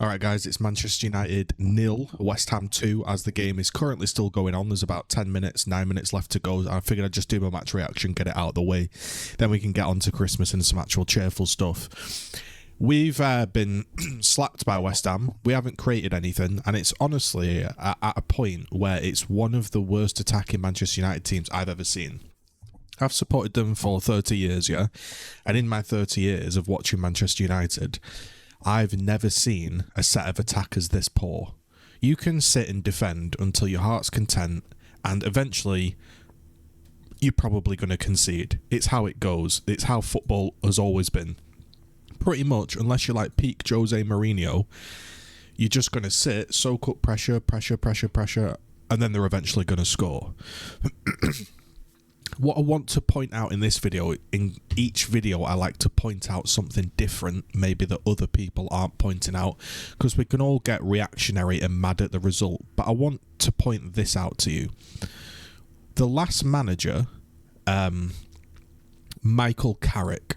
Alright guys, it's Manchester United 0, West Ham 2 as the game is currently still going on. There's about 9 minutes left to go. I figured I'd just do my match reaction, get it out of the way. Then we can get on to Christmas and some actual cheerful stuff. We've been slapped by West Ham. We haven't created anything, and it's honestly at a point where it's one of the worst attacking Manchester United teams I've ever seen. I've supported them for 30 years, yeah? And in my 30 years of watching Manchester United, I've never seen a set of attackers this poor. You can sit and defend until your heart's content, and eventually you're probably going to concede. It's how it goes. It's how football has always been. Pretty much, unless you're like peak Jose Mourinho, you're just going to sit, soak up pressure, and then they're eventually going to score. What I want to point out in this video, in each video I like to point out something different, maybe that other people aren't pointing out, because we can all get reactionary and mad at the result, but I want to point this out to you. The last manager, Michael Carrick,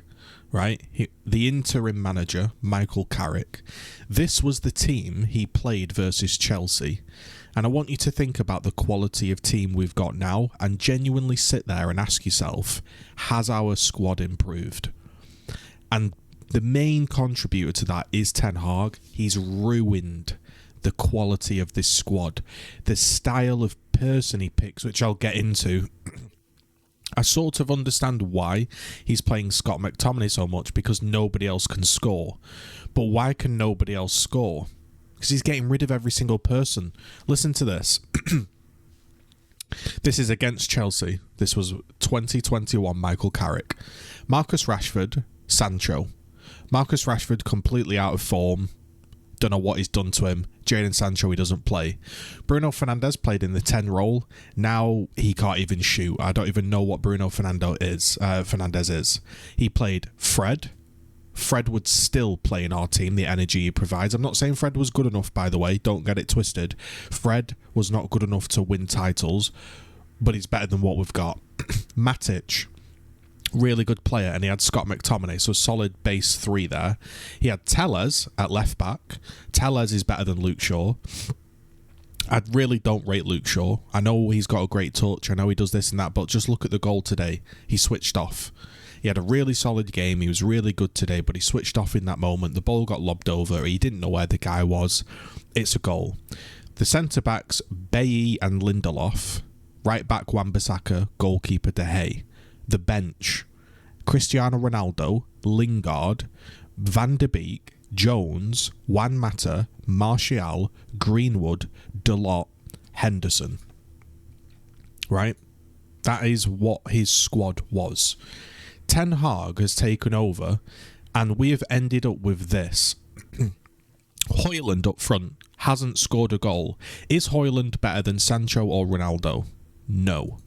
right? The interim manager, Michael Carrick, this was the team he played versus Chelsea. And I want you to think about the quality of team we've got now and genuinely sit there and ask yourself, has our squad improved? And the main contributor to that is Ten Hag. He's ruined the quality of this squad. The style of person he picks, which I'll get into. I sort of understand why he's playing Scott McTominay so much, because nobody else can score. But why can nobody else score? Because he's getting rid of every single person. Listen to this. This is against Chelsea. This was 2021 Michael Carrick. Marcus Rashford, Sancho. Marcus Rashford completely out of form. Don't know what he's done to him. Jadon Sancho, he doesn't play. Bruno Fernandes played in the 10 role. Now he can't even shoot. I don't even know what Bruno Fernandes is. He played Fred. Fred would still play in our team, the energy he provides. I'm not saying Fred was good enough, by the way. Don't get it twisted. Fred was not good enough to win titles, but he's better than what we've got. Matic, really good player, and he had Scott McTominay, so solid base 3 there. He had Tellez at left back. Tellez is better than Luke Shaw. I really don't rate Luke Shaw. I know he's got a great touch. I know he does this and that, but just look at the goal today. He switched off. He had a really solid game. He was really good today, but he switched off in that moment. The ball got lobbed over. He didn't know where the guy was. It's a goal. The centre-backs, Bailly and Lindelof. Right back, Wan-Bissaka. Goalkeeper, De Gea. The bench, Cristiano Ronaldo, Lingard, Van de Beek, Jones, Juan Mata, Martial, Greenwood, Dalot, Henderson. Right? That is what his squad was. Ten Hag has taken over, and we have ended up with this. Højlund up front hasn't scored a goal. Is Højlund better than Sancho or Ronaldo? No.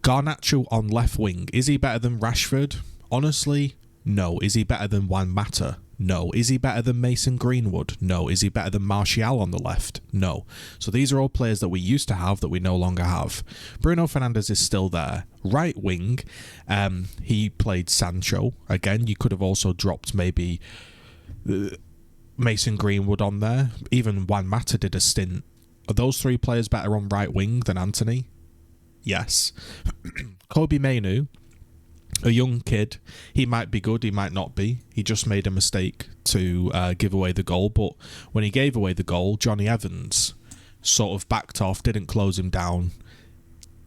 Garnacho on left wing, is he better than Rashford? Honestly, no. Is he better than Juan Mata? No. Is he better than Mason Greenwood? No. Is he better than Martial on the left? No. So these are all players that we used to have that we no longer have. Bruno Fernandes is still there. Right wing, he played Sancho. Again, you could have also dropped maybe Mason Greenwood on there. Even Juan Mata did a stint. Are those 3 players better on right wing than Anthony? Yes. Kobe Mainoo, a young kid. He might be good, he might not be. He just made a mistake to give away the goal. But when he gave away the goal, Johnny Evans sort of backed off, didn't close him down,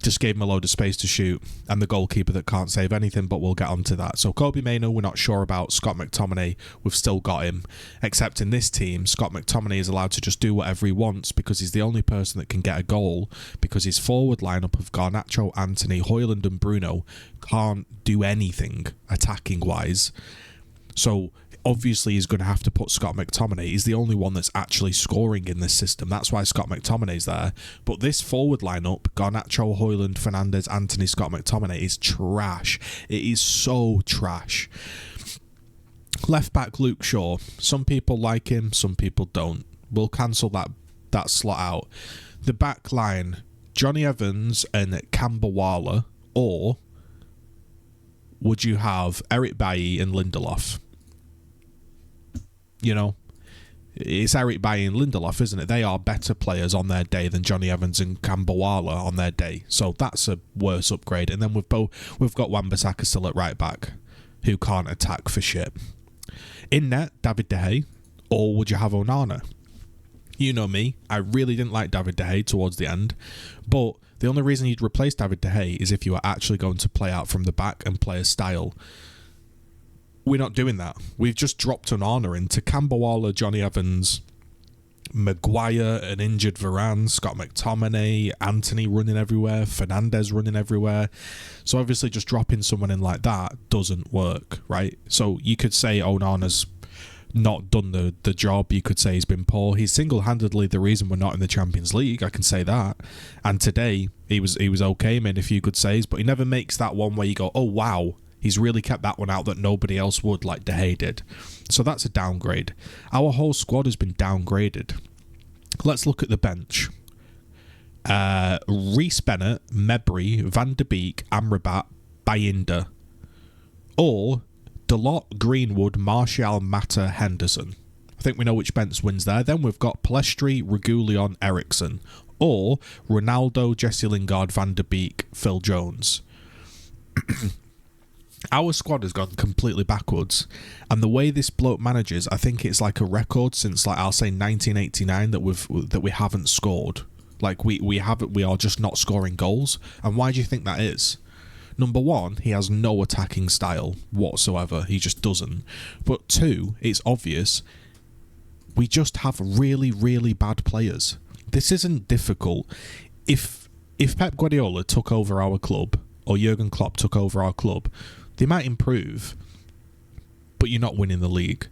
just gave him a load of space to shoot, and the goalkeeper that can't save anything, but we'll get onto that. So Kobe Mainoo, we're not sure about. Scott McTominay, we've still got him. Except in this team, Scott McTominay is allowed to just do whatever he wants because he's the only person that can get a goal, because his forward lineup of Garnacho, Anthony, Højlund and Bruno can't do anything attacking-wise. So obviously he's going to have to put Scott McTominay. He's the only one that's actually scoring in this system. That's why Scott McTominay's there. But this forward lineup, Garnacho, Højlund, Fernandes, Anthony, Scott McTominay, is trash. It is so trash. Left back, Luke Shaw. Some people like him, some people don't. We'll cancel that slot out. The back line, Johnny Evans and Kambawala, or would you have Eric Bailly and Lindelof? You know, It's Eric Bailly and Lindelof, isn't it? They are better players on their day than Johnny Evans and Kambawala on their day. So that's a worse upgrade. And then we've got Wan-Bissaka still at right back, who can't attack for shit. In net, David De Gea, or would you have Onana? You know me, I really didn't like David De Gea towards the end, but the only reason you'd replace David De Gea is if you were actually going to play out from the back and play a style. We're not doing that. We've just dropped Onana into Kambawala, Johnny Evans, Maguire, an injured Varane, Scott McTominay, Anthony running everywhere, Fernandes running everywhere. So obviously just dropping someone in like that doesn't work, right? So you could say Onana's not done the job. You could say he's been poor. He's single-handedly the reason we're not in the Champions League. I can say that. And today he was okay, made a few good saves, but he never makes that one where you go, oh wow, he's really kept that one out that nobody else would, like De Gea did. So that's a downgrade. Our whole squad has been downgraded. Let's look at the bench. Reece Bennett, Mebry, Van der Beek, Amrabat, Bayinda. Or Dalot, Greenwood, Martial, Mata, Henderson. I think we know which bench wins there. Then we've got Palestri, Reguilon, Ericsson. Or Ronaldo, Jesse Lingard, Van der Beek, Phil Jones. Our squad has gone completely backwards, and the way this bloke manages, I think it's like a record since, like, I'll say 1989 that we haven't scored. Like we are just not scoring goals. And why do you think that is? Number one, he has no attacking style whatsoever. He just doesn't. But two, it's obvious, we just have really, really bad players. This isn't difficult. If Pep Guardiola took over our club, or Jurgen Klopp took over our club, they might improve, but you're not winning the league.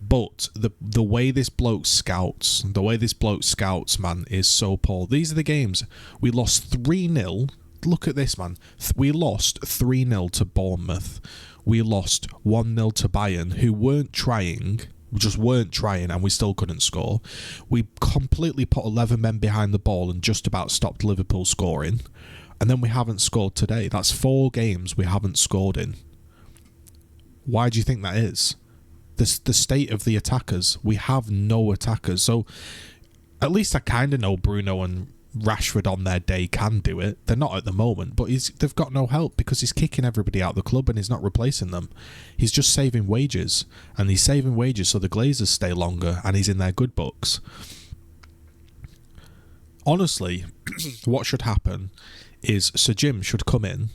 But the way this bloke scouts, man, is so poor. These are the games. We lost 3-0. Look at this, man. We lost 3-0 to Bournemouth. We lost 1-0 to Bayern, who weren't trying, and we still couldn't score. We completely put 11 men behind the ball and just about stopped Liverpool scoring. And then we haven't scored today. That's 4 games we haven't scored in. Why do you think that is? The state of the attackers. We have no attackers. So at least I kind of know Bruno and Rashford on their day can do it. They're not at the moment, but they've got no help because he's kicking everybody out of the club and he's not replacing them. He's just saving wages. And he's saving wages so the Glazers stay longer and he's in their good books. Honestly, what should happen is Sir Jim should come in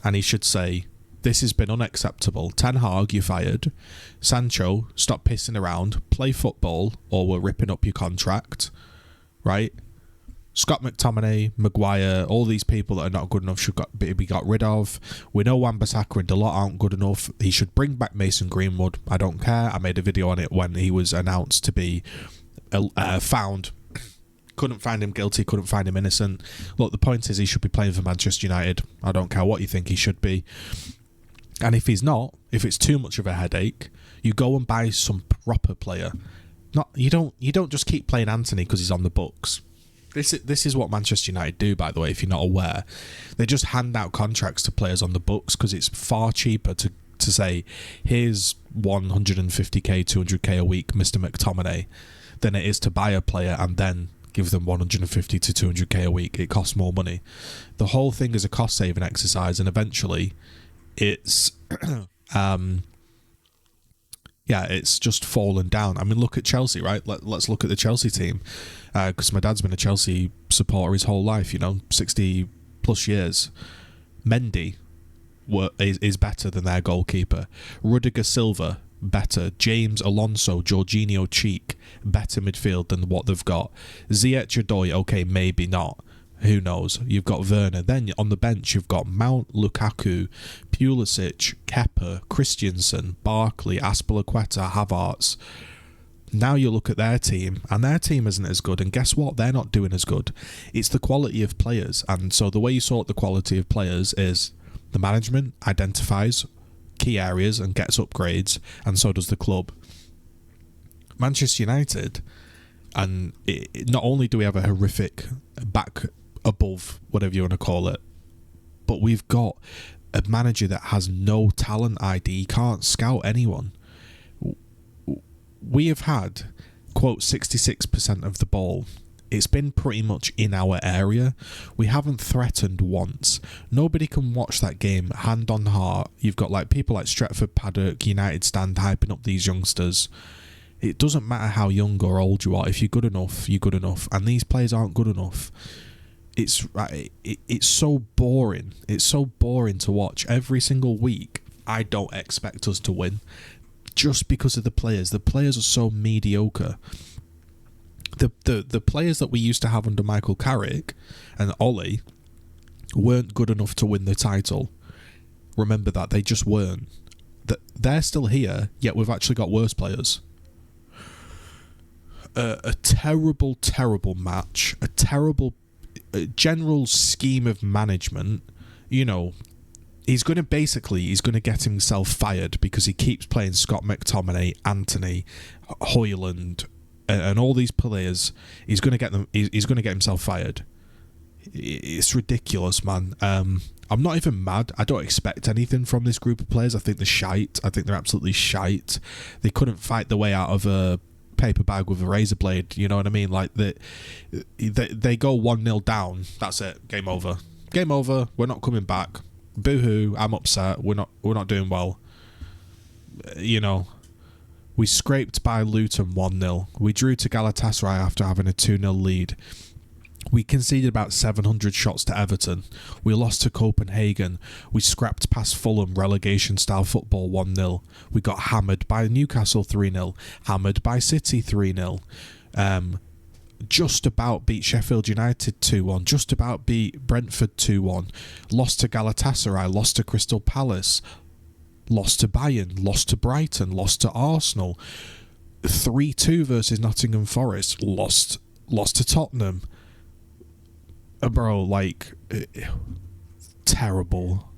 and he should say, this has been unacceptable. Ten Hag, you're fired. Sancho, stop pissing around. Play football or we're ripping up your contract. Right? Scott McTominay, Maguire, all these people that are not good enough should be got rid of. We know Wan-Bissaka and Dalot aren't good enough. He should bring back Mason Greenwood. I don't care. I made a video on it when he was announced to be found. Couldn't find him guilty, couldn't find him innocent. Look, the point is he should be playing for Manchester United. I don't care what you think he should be. And if he's not, if it's too much of a headache, you go and buy some proper player. You don't just keep playing Anthony because he's on the books. This is what Manchester United do, by the way, if you're not aware. They just hand out contracts to players on the books because it's far cheaper to say, here's 150k, 200k a week, Mr. McTominay, than it is to buy a player and then give them 150 to 200k a week. It costs more money. The whole thing is a cost-saving exercise, and eventually it's it's just fallen down. I mean, look at Chelsea, right? Let's look at the Chelsea team, because my dad's been a Chelsea supporter his whole life, 60 plus years. Mendy is better than their goalkeeper. Rudiger Silva, better. James Alonso, Jorginho Cheek, better midfield than what they've got. Ziyech Jodoy, okay, maybe not. Who knows? You've got Werner. Then on the bench, you've got Mount, Lukaku, Pulisic, Kepa, Christensen, Barkley, Aspilicueta, Havertz. Now you look at their team, and their team isn't as good. And guess what? They're not doing as good. It's the quality of players. And so the way you sort the quality of players is the management identifies key areas and gets upgrades, and so does the club. Manchester United, and not only do we have a horrific back above, whatever you want to call it, but we've got a manager that has no talent ID. He can't scout anyone. We have had quote, 66% of the ball. It's been pretty much in our area. We haven't threatened once. Nobody can watch that game hand on heart. You've got like people like Stretford, Paddock, United Stand hyping up these youngsters. It doesn't matter how young or old you are. If you're good enough, you're good enough. And these players aren't good enough. It's so boring. It's so boring to watch. Every single week, I don't expect us to win. Just because of the players. The players are so mediocre. The players that we used to have under Michael Carrick and Ollie weren't good enough to win the title. Remember that. They just weren't. They're still here, yet we've actually got worse players. A terrible, terrible match. A terrible general scheme of management. You know, he's going to get himself fired because he keeps playing Scott McTominay, Anthony, Hoyland, and all these players. He's going to get them. He's going to get himself fired. It's ridiculous, man. I'm not even mad. I don't expect anything from this group of players. I think they're shite. I think they're absolutely shite. They couldn't fight their way out of a paper bag with a razor blade. You know what I mean? Like they go 1-0 down. That's it. Game over. Game over. We're not coming back. Boo-hoo. I'm upset. We're not doing well. You know. We scraped by Luton 1-0. We drew to Galatasaray after having a 2-0 lead. We conceded about 700 shots to Everton. We lost to Copenhagen. We scrapped past Fulham relegation-style football 1-0. We got hammered by Newcastle 3-0. Hammered by City 3-0. Just about beat Sheffield United 2-1. Just about beat Brentford 2-1. Lost to Galatasaray. Lost to Crystal Palace. Lost to Bayern, lost to Brighton, lost to Arsenal, 3-2 versus Nottingham Forest, lost to Tottenham. Bro, like, terrible.